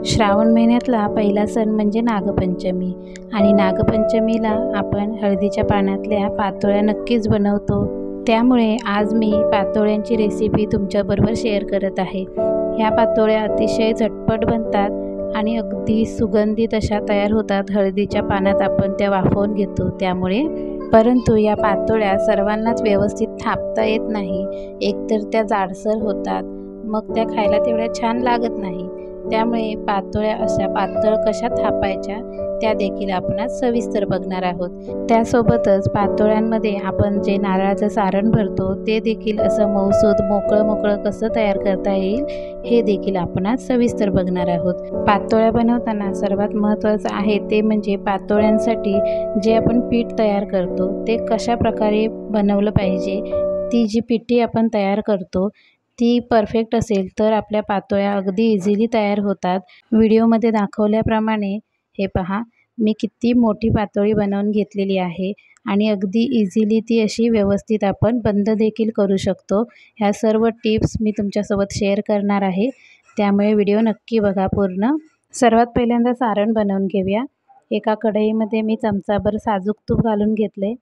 श्रावण महिन्यातला पहिला सण म्हणजे नागपंचमी आणि नागपंचमीला आपण हळदीच्या पानातल्या पातोळ्या नक्कीच बनवतो। त्यामुळे आज मी पातोळ्यांची रेसिपी तुमच्याबरोबर शेअर करत आहे। ह्या पातोळ्या अतिशय झटपट बनतात आणि अगदी सुगंधित अशा तयार होतात। हळदीच्या पानात आपण त्या वाफवून घेतो त्यामुळे। परंतु या पातोळ्या सर्वांनाच व्यवस्थित थापता येत नाही। एकतर त्या जाडसर होतात, मग त्या खायला तेवढ्या छान लागत नाही। त्यामुळे पातोळ्या अशा पातळ कशा थापायच्या त्या देखील आपण आज सविस्तर बघणार आहोत। त्यासोबतच पातोळ्यांमध्ये आपण जे नारळाचं सारण भरतो ते देखील असं मऊसूद मोकळं कसं तयार करता येईल हे देखील आपण आज सविस्तर बघणार आहोत। पातोळ्या बनवताना सर्वात महत्त्वाचं आहे ते म्हणजे पातोळ्यांसाठी जे आपण पीठ तयार करतो ते कशा प्रकारे बनवलं पाहिजे। ती जी पिठी आपण तयार करतो ती परफेक्ट असेल तर आपल्या पातोळ्या अगदी इझिली तयार होतात। व्हिडिओमध्ये दाखवल्याप्रमाणे हे पहा, मी किती मोठी पातोळी बनवून घेतलेली आहे आणि अगदी इझिली ती अशी व्यवस्थित आपण बंद देखील करू शकतो। ह्या सर्व टिप्स मी तुमच्यासोबत शेअर करणार आहे, त्यामुळे व्हिडिओ नक्की बघा पूर्ण। सर्वात पहिल्यांदा सारण बनवून घेऊया। एका कढईमध्ये मी चमचाभर साजूक तूप घालून घेतले।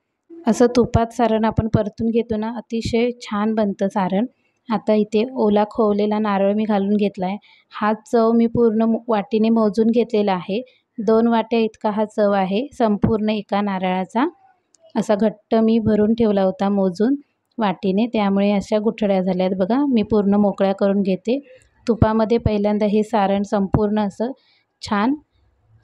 असं तुपात सारण आपण परतून घेतो ना, अतिशय छान बनतं सारण। आता इथे ओला खोवलेला नारळ मी घालून घेतला आहे। हा चव मी पूर्ण वाटीने मोजून घेतलेला आहे। 2 वाट्या इतका हा चव आहे संपूर्ण एका नारळाचा। असा घट्ट मी भरून ठेवला होता मोजून वाटीने, त्यामुळे अशा गुठळ्या झाल्यात बघा। मी पूर्ण मोकळ्या करून घेते। तुपामध्ये पहिल्यांदा हे सारण संपूर्ण असं छान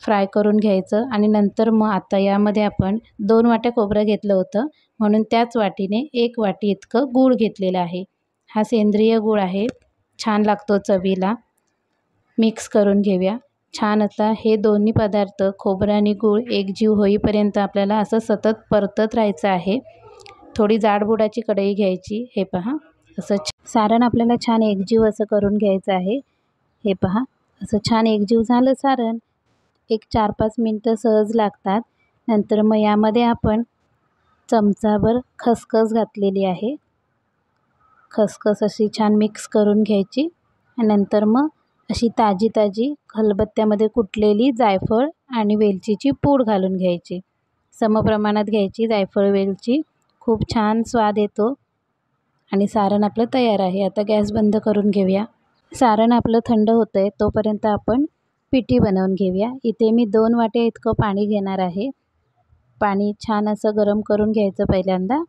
फ्राय करून घ्यायचं आणि नंतर मग आता यामध्ये आपण 2 वाट्या खोबरं घेतलं होतं, म्हणून त्याच वाटीने 1 वाटी इतकं गूळ घेतलेलं आहे। हा सेंद्रिय गूळ आहे, छान लागतो चवीला। मिक्स करून घेऊया छान। आता हे दोन्ही पदार्थ खोबरं आणि गूळ एकजीव होईपर्यंत आपल्याला असं सतत परतत राहायचं आहे। थोडी जाडबुडाची कढई घ्यायची। हे पहा, असं सारण आपल्याला छान एकजीव असं करून घ्यायचं आहे। हे पहा, असं छान एकजीव झालं सारण, एक 4-5 मिनटं सहज लागतात। नंतर मग यामध्ये आपण चमचाभर खसखस घातलेली आहे। खसखस अशी छान मिक्स करून घ्यायची आणि नंतर मग अशी ताजी खलबत्त्यामध्ये कुटलेली जायफळ आणि वेलचीची पूड घालून घ्यायची। समप्रमाणात घ्यायची जायफळ वेलची, खूप छान स्वाद येतो आणि सारण आपलं तयार आहे। आता गॅस बंद करून घेऊया। सारण आपलं थंड होतं आहे तोपर्यंत आपण पिठी बनवून घेऊया। इथे मी 2 वाट्या इतकं पाणी घेणार आहे। पाणी छान असं गरम करून घ्यायचं पहिल्यांदा।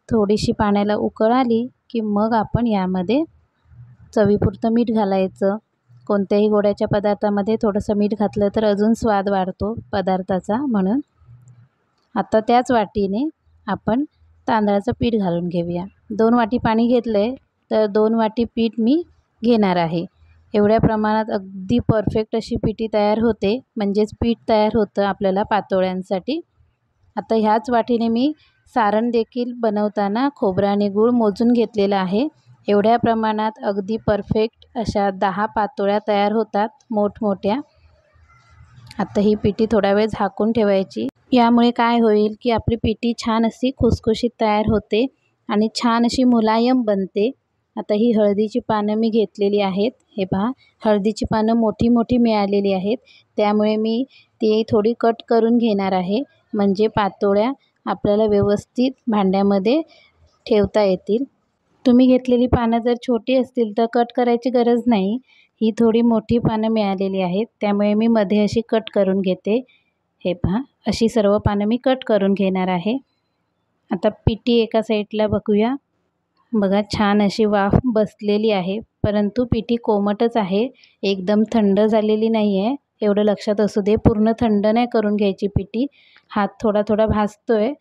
थोडीशी पाण्याला उकळ आली की मग आपण यामध्ये चवीपुरतं मीठ घालायचं। कोणत्याही गोड्याच्या पदार्थामध्ये थोडंसं मीठ घातलं तर अजून स्वाद वाढतो पदार्थाचा, म्हणून आता त्याच वाटीने आपण तांदळाचं पीठ घालून घेऊया। 2 वाटी पाणी घेतलं आहे तर 2 वाटी पीठ मी घेणार आहे। एवढ्या प्रमाणात अगदी परफेक्ट अशी पिठी तयार होते, म्हणजेच पीठ तयार होतं आपल्याला पातोळ्यांसाठी। आता ह्याच वाटीने मी सारण देखील बनवताना खोबरं आणि गूळ मोजून घेतलेलं आहे। एवढ्या प्रमाणात अगदी परफेक्ट अशा 10 पातोळ्या तयार होतात मोठमोठ्या। आता ही पिठी थोडा वेळ झाकून ठेवायची। यामुळे काय होईल की आपली पिठी छान अशी खुसखुशीत तयार होते आणि छान अशी मुलायम बनते। आता ही हळदीची पानं मी घेतलेली आहेत। हे पहा, हळदीची पानं मोठी मिळालेली आहेत, त्यामुळे मी ती थोडी कट करून घेणार आहे, म्हणजे पातोळ्या आपल्याला व्यवस्थित भांड्यामध्ये ठेवता येतील। तुम्ही घेतलेली पानं जर छोटी असतील तर कट करायची गरज नाही। ही थोडी मोठी पानं मिळालेली आहेत, त्यामुळे मी मध्ये अशी कट करून घेते। हे पहा, अशी सर्व पानं मी कट करून घेणार आहे। आता पिठी एका साईडला बघूया। बघा, छान अशी वाफ बसलेली आहे, परंतु पिठी कोमटच आहे, एकदम थंड झालेली नाही आहे, एवढं लक्षात असू दे। पूर्ण थंड नाही करून घ्यायची पिठी। हात थोडा भाजतोय,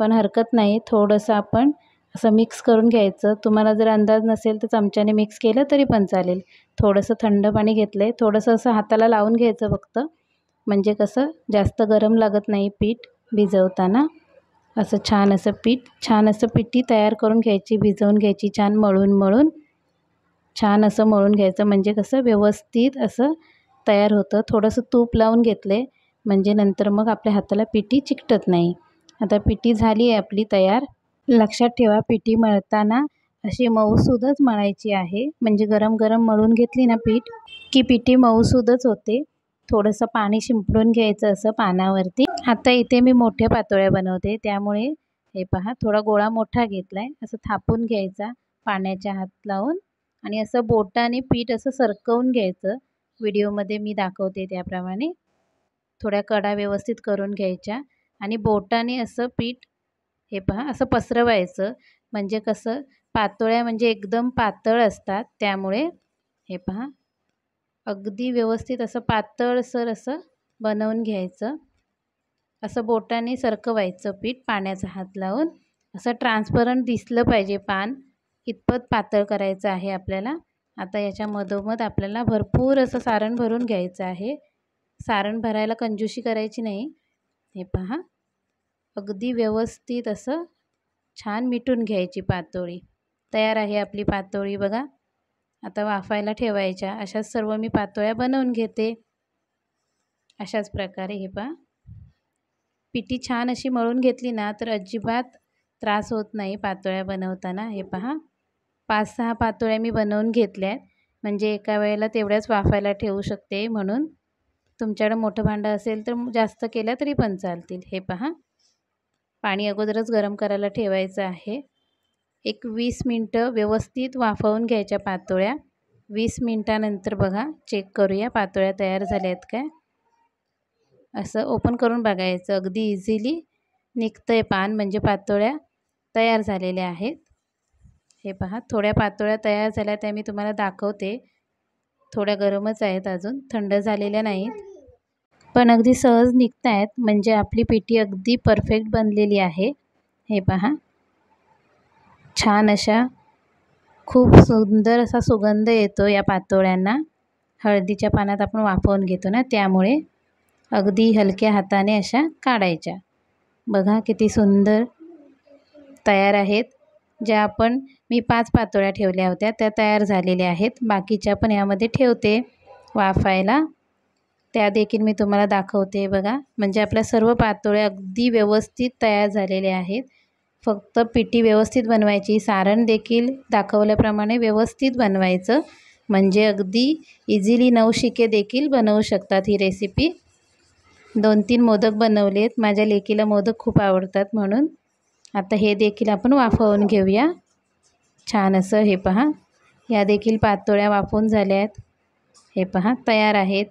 पण हरकत नाही, थोडंसं आपण असं मिक्स करून घ्यायचं। तुम्हाला जर अंदाज नसेल तर चमच्याने मिक्स केलं तरी पण चालेल। थोडंसं थंड पाणी घेतलं आहे, थोडंसं असं हाताला लावून घ्यायचं फक्त, म्हणजे कसं जास्त गरम लागत नाही पीठ भिजवताना। असं छान असं पिठी तयार करून घ्यायची, भिजवून घ्यायची छान मळून छान असं मळून घ्यायचं, म्हणजे कसं व्यवस्थित असं तयार होतं। थोडंसं तूप लावून घेतले म्हणजे नंतर मग आपल्या हाताला पिठी चिकटत नाही। आता पिठी झाली आहे आपली तयार। लक्षात ठेवा, पिठी मळताना अशी मऊसूदच मळायची आहे, म्हणजे गरम मळून घेतली ना पीठ की पिठी मऊसूदच होते. थोडंसं पाणी शिंपडून घ्यायचं असं पानावरती. आता इथे मी मोठ्या पातोळ्या बनवते, त्यामुळे हे पहा थोडा गोळा मोठा घेतला आहे. असं थापून घ्यायचा पाण्याच्या हात लावून आणि असं बोटाने पीठ असं सरकवून घ्यायचं. व्हिडिओमध्ये मी दाखवते त्याप्रमाणे थोड्या कडा व्यवस्थित करून घ्यायच्या आणि बोटाने असं पीठ हे पहा असं पसरवायचं. म्हणजे कसं पातोळ्या म्हणजे एकदम पातळ असतात, त्यामुळे हे पहा अगदी व्यवस्थित असं पातळसर असं बनवून घ्यायचं. असं बोटाने सरकवायचं पीठ पाण्याचा हात लावून. असं ट्रान्सपरंट दिसलं पाहिजे पान, इतपत पातळ करायचं आहे आपल्याला. आता याच्या मधोमध आपल्याला भरपूर असं सारण भरून घ्यायचं आहे. सारण भरायला कंजूसी करायची नाही. हे पहा अगदी व्यवस्थित असं छान मिटून घ्यायची पातोळी. तयार आहे आपली पातोळी बघा. आता वाफायला ठेवायच्या. अशाच सर्व मी पातोळ्या बनवून घेते. अशाच प्रकारे हे पहा पिठी छान अशी मळून घेतली ना तर अजिबात त्रास होत नाही पातोळ्या बनवताना. हे पहा 5-6 पातोळ्या मी बनवून घेतल्या आहेत. म्हणजे एका वेळेला तेवढ्याच वाफायला ठेवू शकते, म्हणून तुमच्याकडे मोठं भांडं असेल तर जास्त केल्या तरी पण चालतील. हे पहा पाणी अगोदरच गरम करायला ठेवायचं आहे. एक 20 मिनटं व्यवस्थित वाफवून घ्यायच्या पातोळ्या. 20 मिनटानंतर बघा चेक करूया पातोळ्या तयार झाल्या आहेत काय. असं ओपन करून बघायचं. अगदी इझिली निघतंय पान, म्हणजे पातोळ्या तयार झालेल्या आहेत. हे पहा थोड्या पातोळ्या तयार झाल्या, त्या मी तुम्हाला दाखवते. थोड्या गरमच आहेत, अजून थंड झालेल्या नाहीत, पण अगदी सहज निघत आहेत. म्हणजे आपली पिठी अगदी परफेक्ट बनलेली आहे. हे पहा छान अशा खूप सुंदर असा सुगंध येतो या पातोळ्यांना. हळदीच्या पानात आपण वाफवून घेतो ना, त्यामुळे अगदी हलक्या हाताने अशा काढायच्या. बघा किती सुंदर तयार आहेत. ज्या मी 5 पातोळ्या ठेवल्या होत्या त्या तयार झालेल्या आहेत. बाकीच्या पण यामध्ये ठेवते वाफायला, त्या देखील मी तुम्हाला दाखवते बघा. म्हणजे आपल्या सर्व पातोळ्या अगदी व्यवस्थित तयार झालेल्या आहेत. फक्त पिठी व्यवस्थित बनवायची, सारण देखील दाखवल्याप्रमाणे व्यवस्थित बनवायचं. म्हणजे अगदी इझिली नवशिके देखील बनवू शकतात ही रेसिपी. 2-3 मोदक बनवलेत. माझ्या लेकीला मोदक खूप आवडतात, म्हणून आता हे देखील आपण वाफवून घेऊया छान असं. हे पहा या देखील पातोळ्या वाफवून झाल्या आहेत. हे पहा तयार आहेत.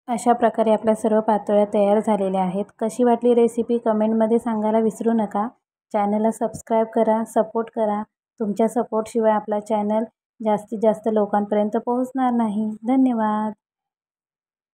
अशा प्रकारे आपल्या सर्व पातोळ्या तयार झालेल्या आहेत. कशी वाटली रेसिपी कमेंटमध्ये सांगायला विसरू नका. चॅनलला सबस्क्राईब करा, सपोर्ट करा. तुमच्या सपोर्टशिवाय आपला चॅनल जास्तीत जास्त लोकांपर्यंत पोहोचणार नाही. धन्यवाद.